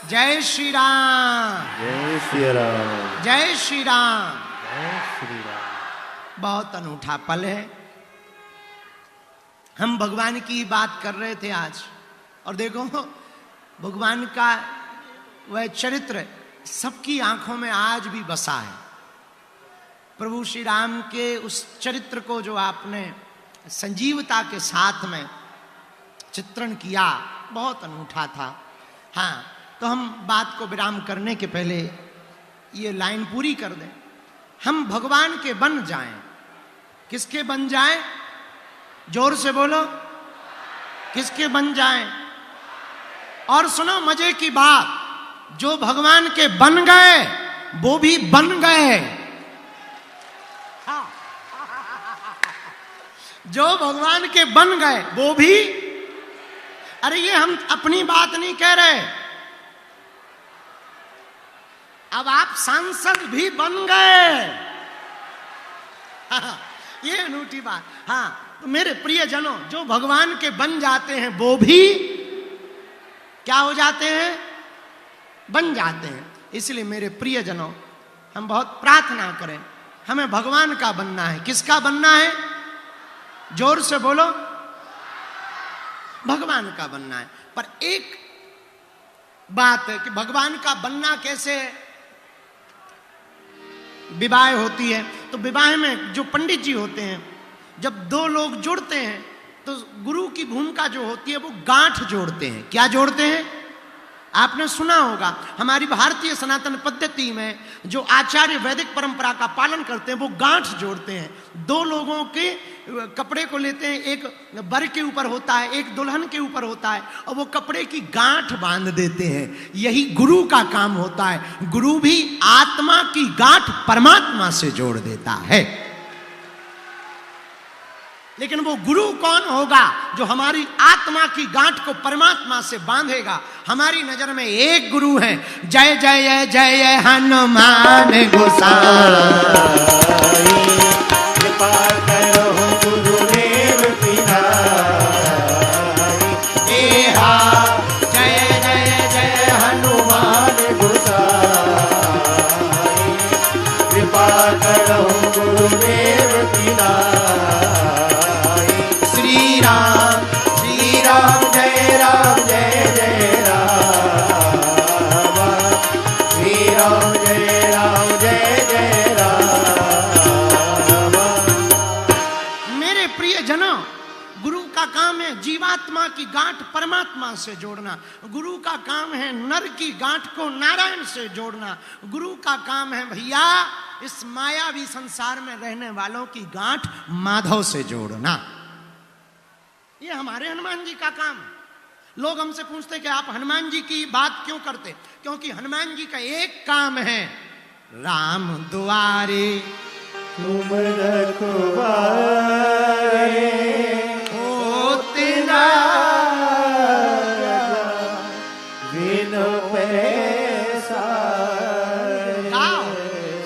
जय श्री राम। जय श्री राम। जय श्री राम। जय श्री राम। बहुत अनूठा पल है। हम भगवान की बात कर रहे थे आज, और देखो भगवान का वह चरित्र सबकी आंखों में आज भी बसा है। प्रभु श्री राम के उस चरित्र को जो आपने संजीवता के साथ में चित्रण किया, बहुत अनूठा था। हाँ, तो हम बात को विराम करने के पहले ये लाइन पूरी कर दें। हम भगवान के बन जाएं। किसके बन जाएं? जोर से बोलो, किसके बन जाएं? और सुनो मजे की बात, जो भगवान के बन गए वो भी बन गए। हाँ। जो भगवान के बन गए वो भी, अरे ये हम अपनी बात नहीं कह रहे, अब आप सांसद भी बन गए। हाँ, ये अनूठी बात। हाँ, तो मेरे प्रियजनों, जो भगवान के बन जाते हैं वो भी क्या हो जाते हैं? बन जाते हैं। इसलिए मेरे प्रियजनों, हम बहुत प्रार्थना करें, हमें भगवान का बनना है। किसका बनना है? जोर से बोलो, भगवान का बनना है। पर एक बात है कि भगवान का बनना कैसे है? विवाह होती है, तो विवाह में जो पंडित जी होते हैं, जब दो लोग जुड़ते हैं तो गुरु की भूमिका जो होती है वो गांठ जोड़ते हैं। क्या जोड़ते हैं? आपने सुना होगा, हमारी भारतीय सनातन पद्धति में जो आचार्य वैदिक परंपरा का पालन करते हैं वो गांठ जोड़ते हैं। दो लोगों के कपड़े को लेते हैं, एक वर के ऊपर होता है, एक दुल्हन के ऊपर होता है, और वो कपड़े की गांठ बांध देते हैं। यही गुरु का काम होता है। गुरु भी आत्मा की गांठ परमात्मा से जोड़ देता है। लेकिन वो गुरु कौन होगा जो हमारी आत्मा की गांठ को परमात्मा से बांधेगा? हमारी नजर में एक गुरु है। जय जय जय हनुमान गोसाई, कृपा करो गुरुदेव जय जय जय हनुमान गोसाई, कृपा करो गुरुदेव श्री राम जय राम जय जय राम, श्री राम जय जय राम। मेरे प्रियजनों, गुरु का काम है जीवात्मा की गांठ परमात्मा से जोड़ना। गुरु का काम है नर की गांठ को नारायण से जोड़ना। गुरु का काम है भैया इस मायावी संसार में रहने वालों की गांठ माधव से जोड़ना। ये हमारे हनुमान जी का काम है। लोग हमसे पूछते कि आप हनुमान जी की बात क्यों करते? क्योंकि हनुमान जी का एक काम है, राम दुआरे तुम रखवारे होते ना बिनु पैसारे। गाओ,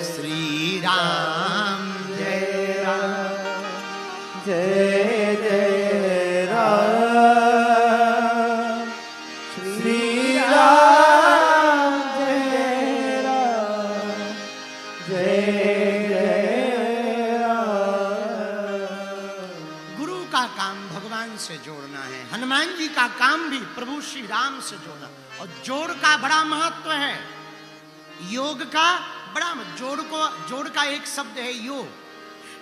श्री राम जय राम जय जय राम, श्री राम जय राम, जय जय राम। गुरु का काम भगवान से जोड़ना है। हनुमान जी का काम भी प्रभु श्री राम से जोड़ना। और जोड़ का बड़ा महत्व है, योग का बड़ा जोड़ का एक शब्द है योग।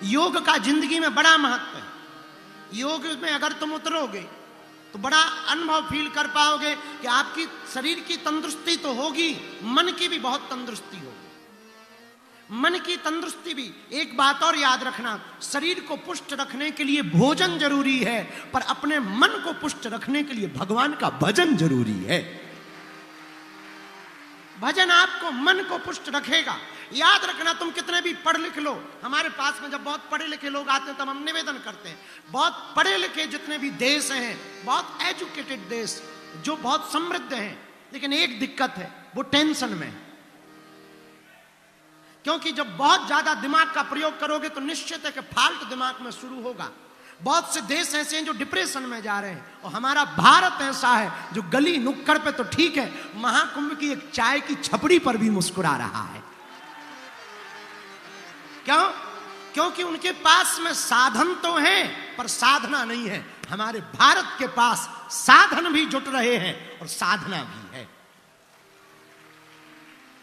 योग का जिंदगी में बड़ा महत्व है। योग में अगर तुम उतरोगे तो बड़ा अनुभव फील कर पाओगे कि आपकी शरीर की तंदुरुस्ती तो होगी, मन की भी बहुत तंदुरुस्ती होगी। मन की तंदुरुस्ती भी। एक बात और याद रखना, शरीर को पुष्ट रखने के लिए भोजन जरूरी है, पर अपने मन को पुष्ट रखने के लिए भगवान का भजन जरूरी है। भजन आपको मन को पुष्ट रखेगा। याद रखना, तुम कितने भी पढ़ लिख लो, हमारे पास में जब बहुत पढ़े लिखे लोग आते हैं तब हम निवेदन करते हैं, बहुत पढ़े लिखे जितने भी देश हैं, बहुत एजुकेटेड देश जो बहुत समृद्ध हैं, लेकिन एक दिक्कत है, वो टेंशन में। क्योंकि जब बहुत ज्यादा दिमाग का प्रयोग करोगे तो निश्चित है कि फाल्ट दिमाग में शुरू होगा। बहुत से देश ऐसे हैं जो डिप्रेशन में जा रहे हैं, और हमारा भारत ऐसा है जो गली नुक्कड़ पे तो ठीक है, महाकुंभ की एक चाय की छपड़ी पर भी मुस्कुरा रहा है। क्यों? क्योंकि उनके पास में साधन तो हैं पर साधना नहीं है। हमारे भारत के पास साधन भी जुट रहे हैं और साधना भी है।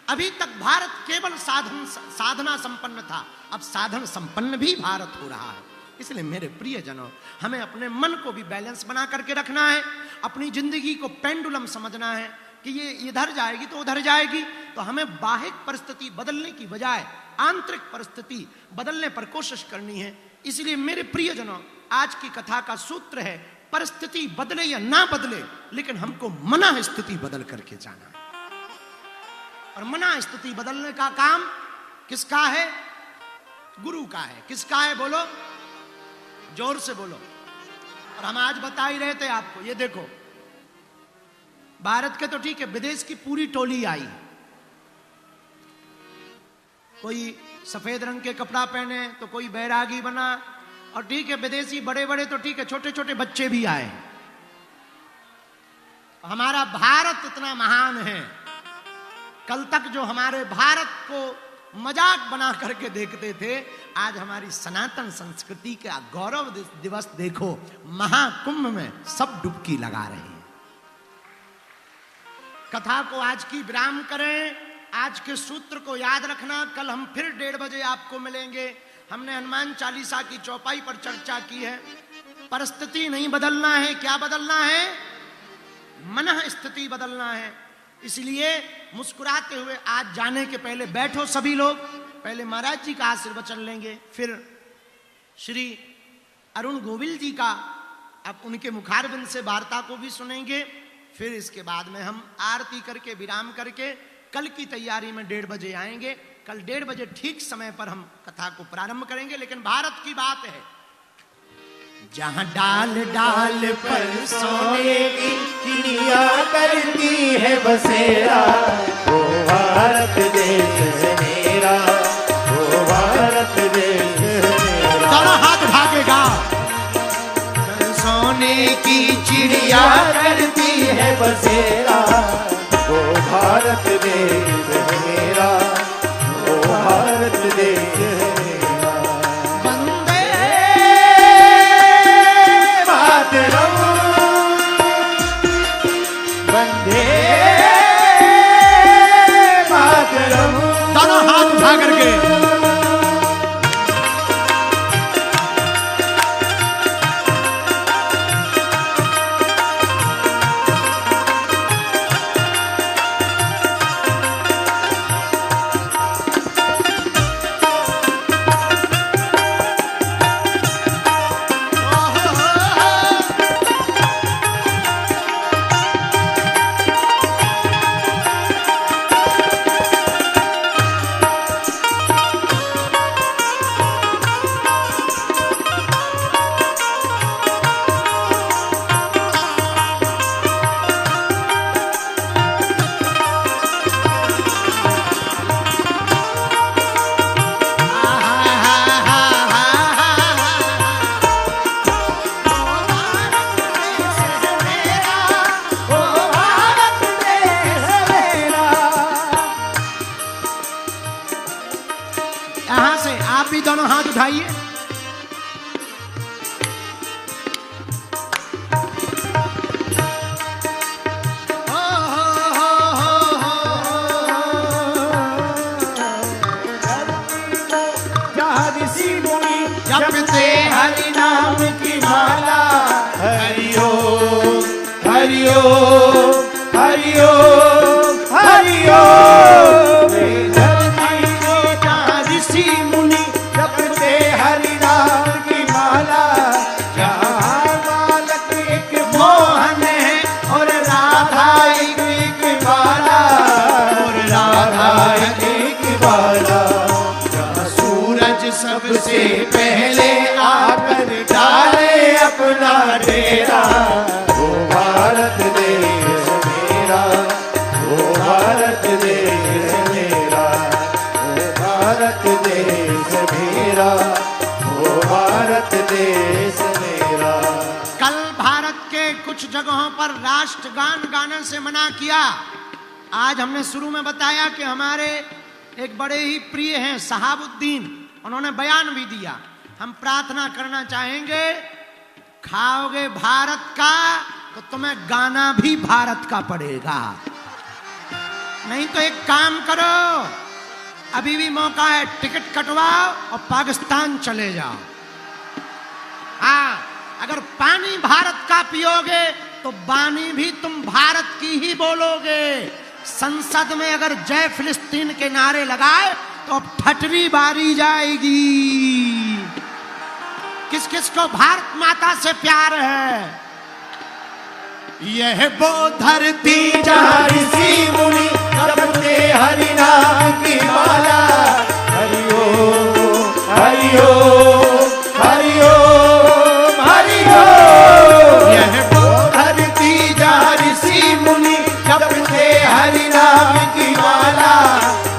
अभी तक भारत केवल साधना संपन्न था, अब साधन संपन्न भी भारत हो रहा है। इसलिए मेरे प्रियजनों, हमें अपने मन को भी बैलेंस बना करके रखना है, अपनी जिंदगी को पेंडुलम समझना है कि ये इधर जाएगी तो उधर जाएगी। तो हमें बाह्य परिस्थिति बदलने की बजाय आंतरिक परिस्थिति बदलने पर कोशिश करनी है। इसलिए मेरे प्रियजनों, आज की कथा का सूत्र है, परिस्थिति बदले या ना बदले, लेकिन हमको मना स्थिति बदल करके जाना है। और मना स्थिति बदलने का काम किसका है? गुरु का है। किसका है? बोलो, जोर से बोलो। और हम आज बता ही रहे थे आपको, ये देखो, भारत के तो ठीक है, विदेश की पूरी टोली आई। कोई सफेद रंग के कपड़ा पहने तो कोई बैरागी बना, और ठीक है विदेशी बड़े बड़े तो ठीक है, छोटे छोटे बच्चे भी आए। हमारा भारत इतना महान है, कल तक जो हमारे भारत को मजाक बना करके देखते थे, आज हमारी सनातन संस्कृति का गौरव दिवस देखो, महाकुंभ में सब डुबकी लगा रहे हैं। कथा को आज की विराम करें। आज के सूत्र को याद रखना। कल हम फिर 1:30 बजे आपको मिलेंगे। हमने हनुमान चालीसा की चौपाई पर चर्चा की है। परिस्थिति नहीं बदलना है, क्या बदलना है? मन स्थिति बदलना है। इसलिए मुस्कुराते हुए आज जाने के पहले बैठो सभी लोग, पहले महाराज जी का आशीर्वचन लेंगे, फिर श्री अरुण गोविल जी का, अब उनके मुखारबिंद से वार्ता को भी सुनेंगे। फिर इसके बाद में हम आरती करके विराम करके कल की तैयारी में 1:30 बजे आएंगे। कल 1:30 बजे ठीक समय पर हम कथा को प्रारंभ करेंगे। लेकिन भारत की बात है, जहां डाल डाल पर सोने की चिड़िया करती है बसेरा, वो भारत देश है मेरा, वो भारत देश है मेरा। दोनों हाथ भागेगा। सोने की चिड़िया करती है बसेरा, वो भारत देश है मेरा, वो भारत देश है मेरा। वंदे मातरम, वंदे मातरम। दोनों हाथ उठा करके दोनों हाथ उठाइए। जपते हरि नाम की माला, हरिओ हरिओ हरिओ हरिओ। ऋषि मुनि जपते हरि नाम की माला, जहाँ बालक एक मोहन है और राधा एक बाला, और राधा एक बाला। जहाँ सूरज सबसे पहले आकर डाले अपना डेरा, वो भारत देश मेरा, वो भारत देश मेरा, वो भारत देश मेरा, वो भारत देश मेरा। कुछ जगहों पर राष्ट्रगान गाने से मना किया। आज हमने शुरू में बताया कि हमारे एक बड़े ही प्रिय हैं शहाबुद्दीन, उन्होंने बयान भी दिया। हम प्रार्थना करना चाहेंगे, खाओगे भारत का तो तुम्हें गाना भी भारत का पड़ेगा। नहीं तो एक काम करो, अभी भी मौका है, टिकट कटवाओ और पाकिस्तान चले जाओ। हाँ, अगर पानी भारत का पियोगे तो बानी भी तुम भारत की ही बोलोगे। संसद में अगर जय फिलिस्तीन के नारे लगाए तो अब ठटरी बारी जाएगी। किस किस को भारत माता से प्यार है? यह वो धरती जहाँ ऋषि मुनि जपते हरि नाम की माला। हरि ओम हरि ओम हरि ओम हरि ओम। यह वो धरती जहाँ ऋषि मुनि जपते हरि नाम की माला।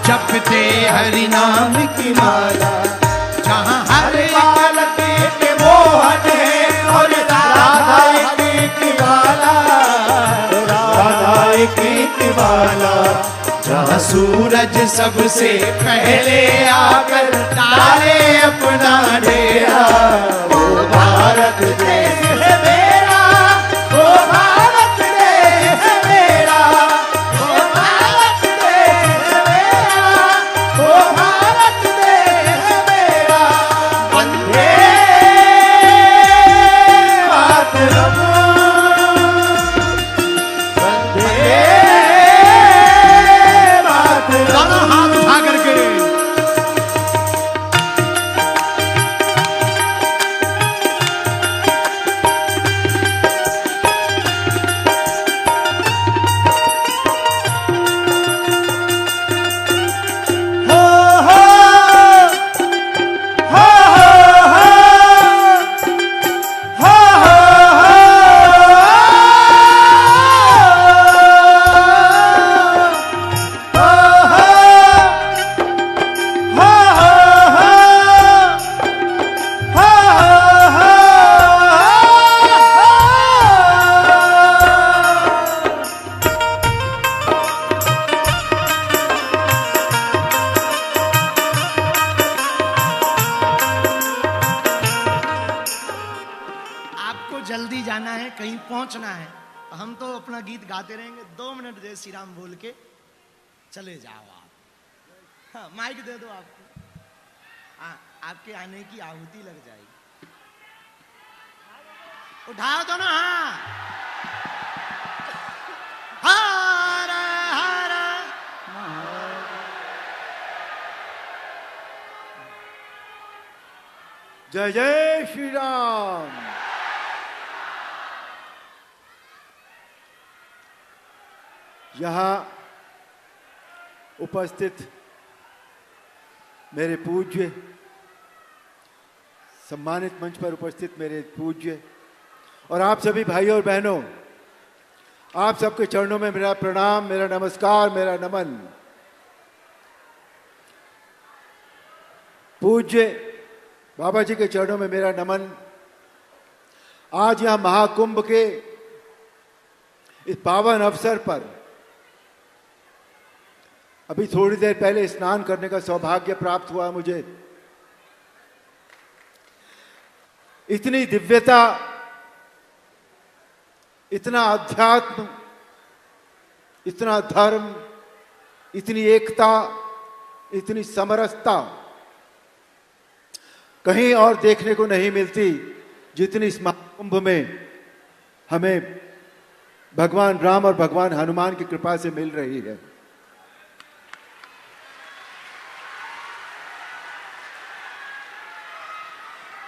जपते हरि नाम की माला। जहाँ हर बालक के मोहन है और राधा की माला। राधा की माला। जहाँ सूरज सबसे पहले आकर डाले अपना डेरा। वो भारत देश है मेरा, वो भारत देश है मेरा, वो भारत देश है मेरा, वो भारत देश है मेरा। वंदे मातरम, वंदे मातरम। दोनों हाथ उठा करके हो हो हो हो आपको जल्दी जाना है, कहीं पहुंचना है, तो हम तो अपना गीत गाते रहेंगे। 2 मिनट जय श्री राम बोल के चले जाओ आप। हाँ, माइक दे दो आपको। हाँ, आपके आने की आहुति लग जाएगी। उठाओ तो ना। हाँ, हर हर जय जय श्री राम। यहाँ उपस्थित मेरे पूज्य, सम्मानित मंच पर उपस्थित मेरे पूज्य और आप सभी भाइयों और बहनों, आप सबके चरणों में मेरा प्रणाम, मेरा नमस्कार, मेरा नमन। पूज्य बाबा जी के चरणों में मेरा नमन। आज यहाँ महाकुंभ के इस पावन अवसर पर अभी थोड़ी देर पहले स्नान करने का सौभाग्य प्राप्त हुआ मुझे। इतनी दिव्यता, इतना अध्यात्म, इतना धर्म, इतनी एकता, इतनी समरसता कहीं और देखने को नहीं मिलती जितनी इस महाकुंभ में हमें भगवान राम और भगवान हनुमान की कृपा से मिल रही है।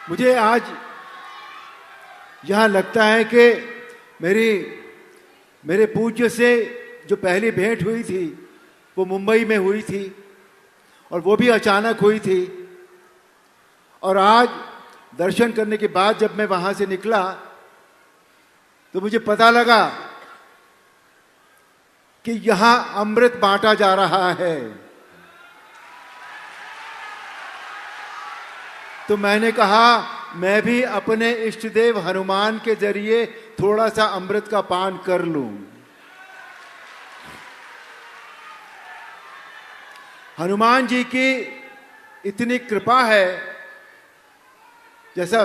मुझे आज यहां लगता है कि मेरे पूज्य से जो पहली भेंट हुई थी वो मुंबई में हुई थी और वो भी अचानक हुई थी। और आज दर्शन करने के बाद जब मैं वहां से निकला तो मुझे पता लगा कि यहां अमृत बांटा जा रहा है। तो मैंने कहा मैं भी अपने इष्ट देव हनुमान के जरिए थोड़ा सा अमृत का पान कर लूं। हनुमान जी की इतनी कृपा है, जैसा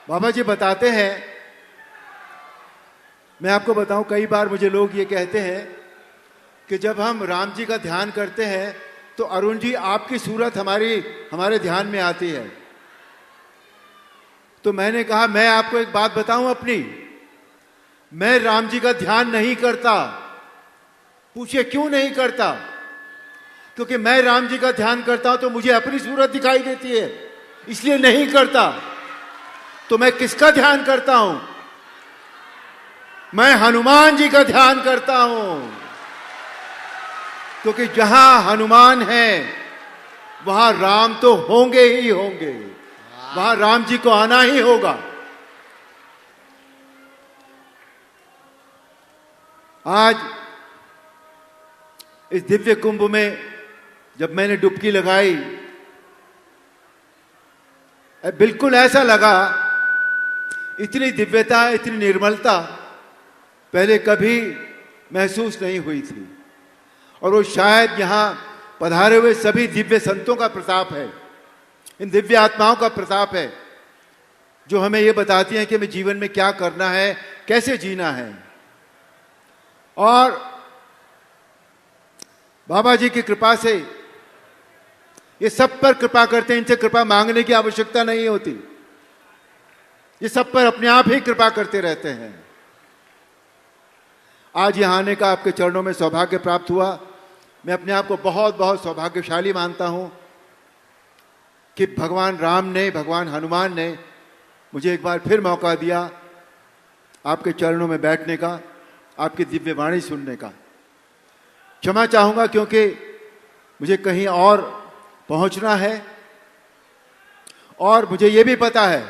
बाबा जी बताते हैं। मैं आपको बताऊं, कई बार मुझे लोग ये कहते हैं कि जब हम राम जी का ध्यान करते हैं तो अरुण जी आपकी सूरत हमारे ध्यान में आती है। तो मैंने कहा मैं आपको एक बात बताऊं अपनी, मैं राम जी का ध्यान नहीं करता। पूछिए क्यों नहीं करता? क्योंकि मैं राम जी का ध्यान करता हूं तो मुझे अपनी सूरत दिखाई देती है, इसलिए नहीं करता। तो मैं किसका ध्यान करता हूं? मैं हनुमान जी का ध्यान करता हूं, क्योंकि जहां हनुमान है वहां राम तो होंगे ही होंगे, वहां राम जी को आना ही होगा। आज इस दिव्य कुंभ में जब मैंने डुबकी लगाई, बिल्कुल ऐसा लगा, इतनी दिव्यता, इतनी निर्मलता पहले कभी महसूस नहीं हुई थी। और वो शायद यहां पधारे हुए सभी दिव्य संतों का प्रताप है, इन दिव्य आत्माओं का प्रताप है, जो हमें ये बताती हैं कि हमें जीवन में क्या करना है, कैसे जीना है। और बाबा जी की कृपा से ये सब पर कृपा करते हैं, इनसे कृपा मांगने की आवश्यकता नहीं होती, ये सब पर अपने आप ही कृपा करते रहते हैं। आज यहां आने का आपके चरणों में सौभाग्य प्राप्त हुआ। मैं अपने आप को बहुत बहुत सौभाग्यशाली मानता हूं कि भगवान राम ने, भगवान हनुमान ने मुझे एक बार फिर मौका दिया आपके चरणों में बैठने का, आपकी दिव्य वाणी सुनने का। क्षमा चाहूंगा क्योंकि मुझे कहीं और पहुंचना है, और मुझे यह भी पता है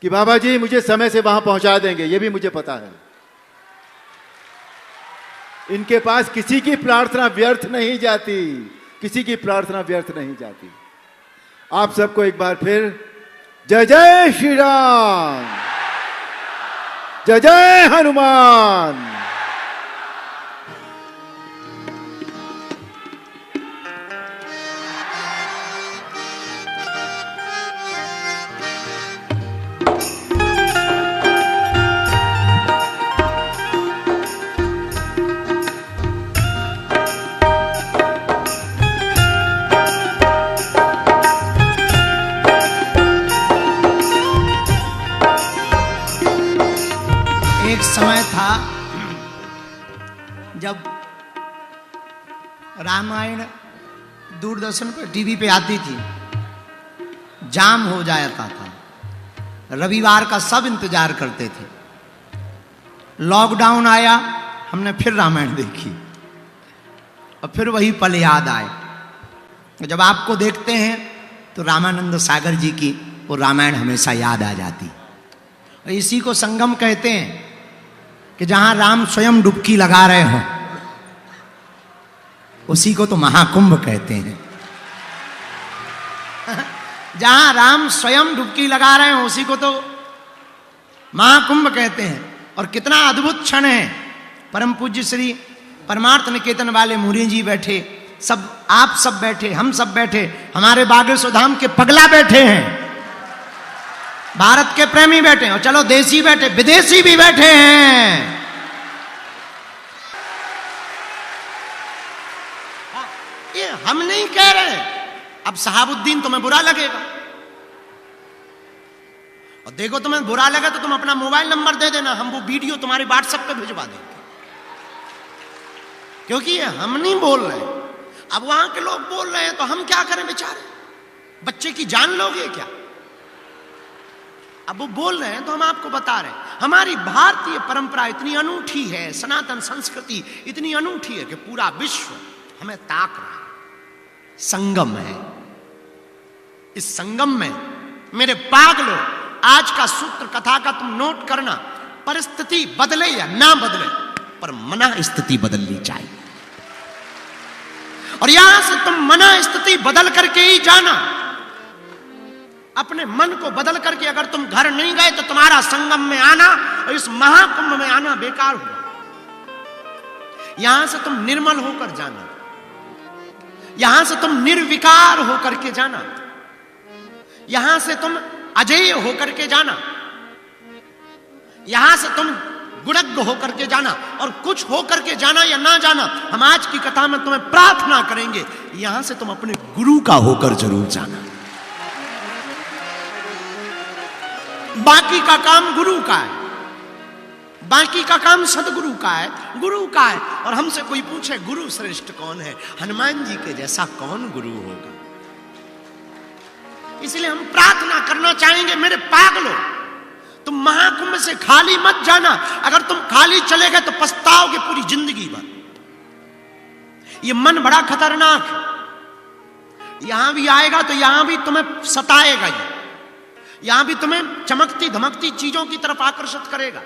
कि बाबा जी मुझे समय से वहां पहुंचा देंगे, यह भी मुझे पता है। इनके पास किसी की प्रार्थना व्यर्थ नहीं जाती, किसी की प्रार्थना व्यर्थ नहीं जाती। आप सबको एक बार फिर जय जय श्री राम, जय जय हनुमान। एक समय था जब रामायण दूरदर्शन पर टीवी पे आती थी, जाम हो जाता था, रविवार का सब इंतजार करते थे। लॉकडाउन आया, हमने फिर रामायण देखी और फिर वही पल याद आए। जब आपको देखते हैं तो रामानंद सागर जी की वो रामायण हमेशा याद आ जाती। और इसी को संगम कहते हैं कि जहां राम स्वयं डुबकी लगा रहे हो, उसी को तो महाकुंभ कहते हैं। जहां राम स्वयं डुबकी लगा रहे हो, उसी को तो महाकुंभ कहते हैं। और कितना अद्भुत क्षण है। परम पूज्य श्री परमार्थ निकेतन वाले मुरी जी बैठे, सब आप सब बैठे, हम सब बैठे, हमारे बागेश्वर धाम के पगला बैठे हैं, भारत के प्रेमी बैठे हैं, और चलो देसी बैठे, विदेशी भी बैठे हैं। ये हम नहीं कह रहे। अब शहाबुद्दीन तुम्हें बुरा लगेगा, और देखो तुम्हें बुरा लगा तो तुम अपना मोबाइल नंबर दे देना, हम वो वीडियो तुम्हारे व्हाट्सएप पे भिजवा देंगे। क्योंकि ये हम नहीं बोल रहे, अब वहां के लोग बोल रहे हैं तो हम क्या करें बेचारे, बच्चे की जान लोगे क्या? अब वो बोल रहे हैं तो हम आपको बता रहे हैं। हमारी भारतीय परंपरा इतनी अनूठी है, सनातन संस्कृति इतनी अनूठी है कि पूरा विश्व हमें ताक रहा है। संगम है, इस संगम में मेरे पागलों, आज का सूत्र कथा का तुम नोट करना, परिस्थिति बदले या ना बदले, पर मना स्थिति बदलनी चाहिए। और यहां से तुम मना स्थिति बदल करके ही जाना। अपने मन को बदल करके अगर तुम घर नहीं गए तो तुम्हारा संगम में आना और इस महाकुंभ में आना बेकार हुआ। यहां से तुम निर्मल होकर जाना, यहां से तुम निर्विकार होकर के जाना, यहां से तुम अजेय होकर के जाना, यहां से तुम गुणज्ञ होकर के जाना। और कुछ होकर के जाना या ना जाना, हम आज की कथा में तुम्हें प्रार्थना करेंगे, यहां से तुम अपने गुरु का होकर जरूर जाना। बाकी का काम गुरु का है, बाकी का काम सदगुरु का है, गुरु का है। और हमसे कोई पूछे गुरु श्रेष्ठ कौन है, हनुमान जी के जैसा कौन गुरु होगा। इसलिए हम प्रार्थना करना चाहेंगे, मेरे पागलों, तुम महाकुंभ से खाली मत जाना। अगर तुम खाली चले गए तो पछताओगे पूरी जिंदगी भर। ये मन बड़ा खतरनाक है, यहां भी आएगा तो यहां भी तुम्हें सताएगा, यहां भी तुम्हें चमकती धमकती चीजों की तरफ आकर्षित करेगा।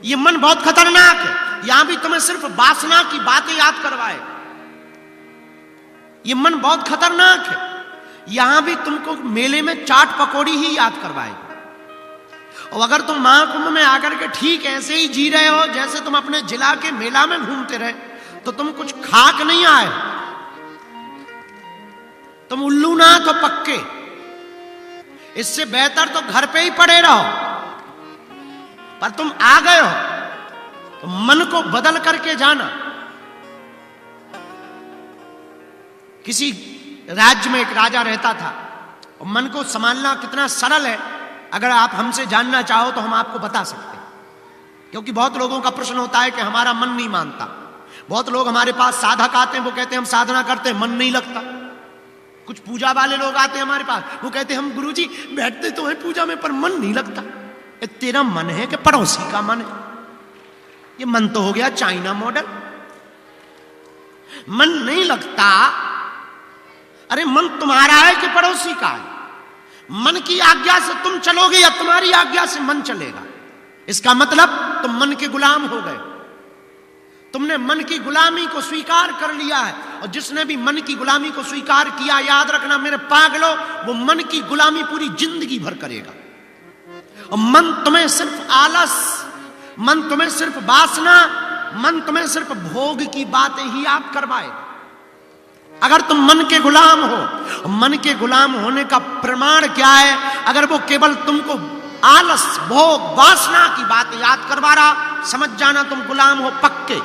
ये मन बहुत खतरनाक है, यहां भी तुम्हें सिर्फ वासना की बातें याद करवाएगा। ये मन बहुत खतरनाक है, यहां भी तुमको मेले में चाट पकौड़ी ही याद करवाएगा। और अगर तुम महाकुंभ में आकर के ठीक ऐसे ही जी रहे हो जैसे तुम अपने जिला के मेला में घूमते रहे, तो तुम कुछ खाक नहीं आए, तुम उल्लू ना तो पक्के। इससे बेहतर तो घर पे ही पड़े रहो। पर तुम आ गए हो तो मन को बदल करके जाना। किसी राज्य में एक राजा रहता था, और मन को संभालना कितना सरल है अगर आप हमसे जानना चाहो तो हम आपको बता सकते हैं। क्योंकि बहुत लोगों का प्रश्न होता है कि हमारा मन नहीं मानता। बहुत लोग हमारे पास साधक आते हैं, वो कहते हैं हम साधना करते हैं, मन नहीं लगता। कुछ पूजा वाले लोग आते हैं हमारे पास, वो कहते हैं हम गुरुजी बैठते तो हैं पूजा में पर मन नहीं लगता। तेरा मन है कि पड़ोसी का मन है? ये मन तो हो गया चाइना मॉडल। मन नहीं लगता, अरे मन तुम्हारा है कि पड़ोसी का है? मन की आज्ञा से तुम चलोगे या तुम्हारी आज्ञा से मन चलेगा? इसका मतलब तुम मन के गुलाम हो गए। तुमने मन की गुलामी को स्वीकार कर लिया है। और जिसने भी मन की गुलामी को स्वीकार किया, याद रखना मेरे पागलों, वो मन की गुलामी पूरी जिंदगी भर करेगा। और मन तुम्हें सिर्फ आलस, मन तुम्हें सिर्फ वासना, मन तुम्हें सिर्फ भोग की बातें ही याद करवाएगा। अगर तुम मन के गुलाम हो, मन के गुलाम होने का प्रमाण क्या है? अगर वो केवल तुमको आलस, भोग, वासना की बातें याद करवा रहा, समझ जाना तुम गुलाम हो पक्के।